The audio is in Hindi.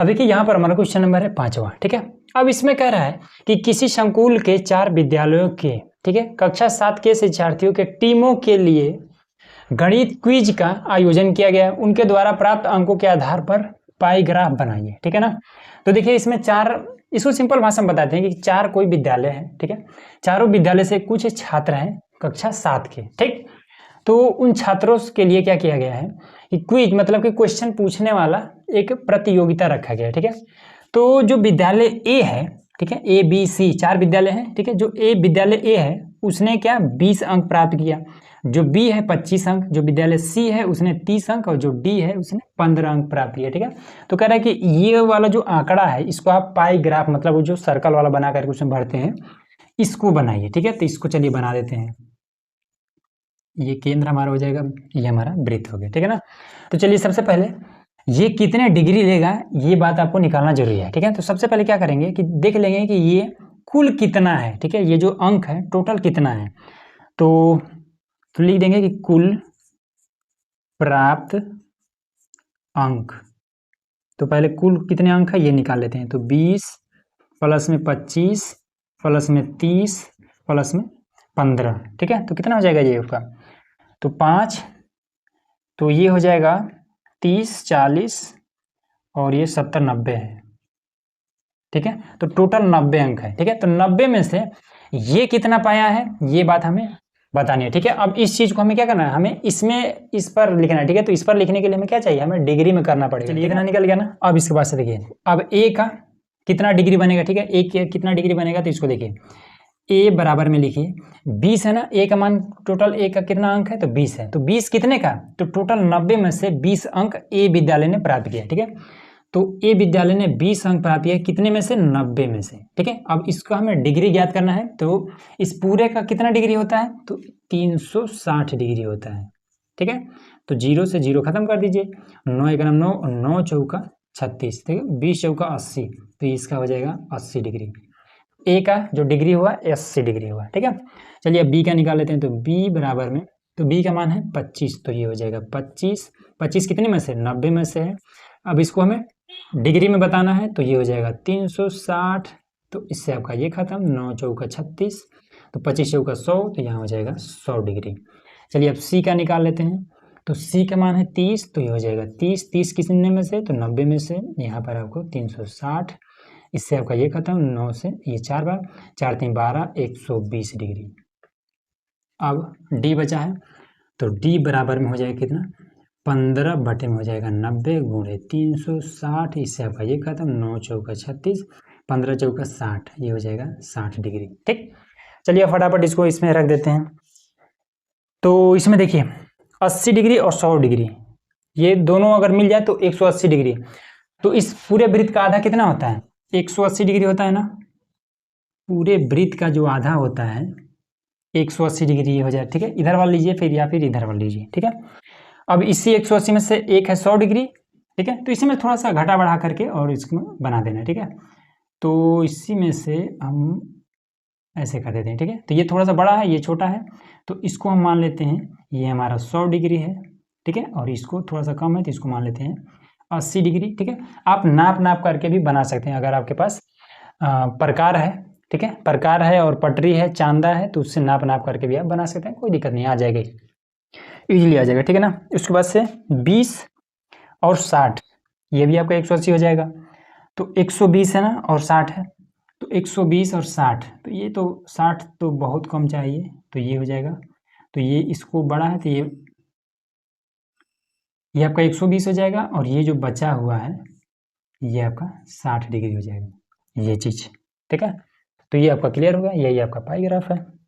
अब देखिए यहाँ पर हमारा क्वेश्चन नंबर है 5वां, ठीक है। अब इसमें कह रहा है कि किसी संकुल के 4 विद्यालयों के, ठीक है, कक्षा 7 के शिक्षार्थियों के टीमों के लिए गणित क्विज का आयोजन किया गया। उनके द्वारा प्राप्त अंकों के आधार पर पाई ग्राफ बनाइए, ठीक है ना। तो देखिए इसमें 4, इसको सिंपल भाषा में बताते हैं कि 4 कोई विद्यालय है, ठीक है। चारों विद्यालय से कुछ छात्र हैं कक्षा 7 के, ठीक। तो उन छात्रों के लिए क्या किया गया है कि क्विज मतलब कि क्वेश्चन पूछने वाला एक प्रतियोगिता रखा गया है, ठीक है। तो जो विद्यालय ए है, ठीक है, ए बी सी 4 विद्यालय हैं, ठीक है। जो ए विद्यालय ए है उसने क्या 20 अंक प्राप्त किया, जो बी है 25 अंक, जो विद्यालय सी है उसने 30 अंक और जो डी है उसने 15 अंक प्राप्त किया, ठीक है। तो कह रहा है कि ये वाला जो आंकड़ा है इसको आप पाई ग्राफ मतलब वो जो सर्कल वाला बना करके उसमें भरते हैं इसको बनाइए, ठीक है। तो इसको चलिए बना देते हैं। ये केंद्र हमारा हो जाएगा, ये हमारा वृत्त हो गया, ठीक है ना। तो चलिए सबसे पहले ये कितने डिग्री लेगा ये बात आपको निकालना जरूरी है, ठीक है। तो सबसे पहले क्या करेंगे कि देख लेंगे कि ये कुल कितना है, ठीक है। ये जो अंक है टोटल कितना है, तो लिख देंगे कि कुल प्राप्त अंक। तो पहले कुल कितने अंक है ये निकाल लेते हैं। तो 20 प्लस में 25 प्लस में 30 प्लस में 15, ठीक है। तो कितना हो जाएगा ये आपका, तो 5, तो ये हो जाएगा 30 40 और ये 70 90 है, ठीक है। तो टोटल 90 अंक है, ठीक है। तो 90 में से ये कितना पाया है ये बात हमें बतानी है, ठीक है। अब इस चीज को हमें क्या करना है, हमें इसमें इस पर लिखना है, ठीक है। तो इस पर लिखने के लिए हमें क्या चाहिए, हमें डिग्री में करना पड़ेगा। चलिए इतना निकल गया ना। अब इसके बाद से देखिए अब ए का कितना डिग्री बनेगा, ठीक है। ए का कितना डिग्री बनेगा, तो इसको देखिए ए बराबर में लिखिए 20 है ना। ए का मान टोटल ए का कितना अंक है, तो 20 है। तो 20 कितने का, तो टोटल 90 में से 20 अंक ए विद्यालय ने प्राप्त किया, ठीक है। तो ए विद्यालय ने 20 अंक प्राप्त किया कितने में से, 90 में से, ठीक है। अब इसको हमें डिग्री ज्ञात करना है। तो इस पूरे का कितना डिग्री होता है, तो 360 डिग्री होता है, ठीक है। तो 0 से 0 खत्म कर दीजिए, 9 एकम 9 और 9 चौका 36, ठीक है। 20 चौका 80, तो इसका हो जाएगा 80 डिग्री। ए का जो डिग्री हुआ 80 डिग्री हुआ, ठीक है। चलिए अब बी का निकाल लेते हैं। तो बी बराबर में, तो बी का मान है 25, तो ये हो जाएगा 25 कितने में से, 90 में से है। अब इसको हमें डिग्री में बताना है, तो ये हो जाएगा 360, तो इससे आपका ये खत्म, 9 चौका 36, तो 25 चौका 100, तो यहाँ हो जाएगा 100 डिग्री। चलिए अब सी का निकाल लेते हैं। तो सी का मान है 30, तो ये हो जाएगा 30 कितने में से, तो 90 में से, यहाँ पर आपको 360, इससे आपका ये खत्म, 9 से ये 4 बार, 4 3 12, 120 डिग्री। अब डी बचा है, तो डी बराबर में हो जाएगा कितना, 15 बटे में हो जाएगा 90 गुणे 360, इससे आपका ये खत्म, 9 चौका 36, 15 चौका 60, ये हो जाएगा 60 डिग्री, ठीक। चलिए फटाफट इसको इसमें रख देते हैं। तो इसमें देखिए 80 डिग्री और 100 डिग्री ये दोनों अगर मिल जाए तो 180 डिग्री। तो इस पूरे वृत्त का आधा कितना होता है, 180 डिग्री होता है ना। पूरे वृत्त का जो आधा होता है 180 डिग्री हो जाए, ठीक है। इधर वाला लीजिए फिर या फिर इधर वाला लीजिए, ठीक है। अब इसी 180 में से एक है 100 डिग्री, ठीक है। तो इसी में थोड़ा सा घटा बढ़ा करके और इसको बना देना है, ठीक है। तो इसी में से हम ऐसे कर देते हैं, ठीक है। तो ये थोड़ा सा बड़ा है, ये छोटा है, तो इसको हम मान लेते हैं ये हमारा 100 डिग्री है, ठीक है। और इसको थोड़ा सा कम है तो इसको मान लेते हैं 80 डिग्री, ठीक है। आप नाप करके भी बना सकते हैं अगर आपके पास प्रकार है, ठीक है। प्रकार है और पटरी है, चांदा है, तो उससे नाप करके भी आप बना सकते हैं, कोई दिक्कत नहीं, आ जाएगा, इजीली आ जाएगा, ठीक है ना। उसके बाद से 20 और 60 ये भी आपका 180 हो जाएगा। तो 120 है ना और 60 है, तो 120 और 60, तो ये तो 60 तो बहुत कम चाहिए, तो ये हो जाएगा। तो ये इसको बड़ा है तो ये आपका 120 हो जाएगा और ये जो बचा हुआ है ये आपका 60 डिग्री हो जाएगा, ये चीज़, ठीक है। तो ये आपका क्लियर होगा, यही आपका पाई ग्राफ है।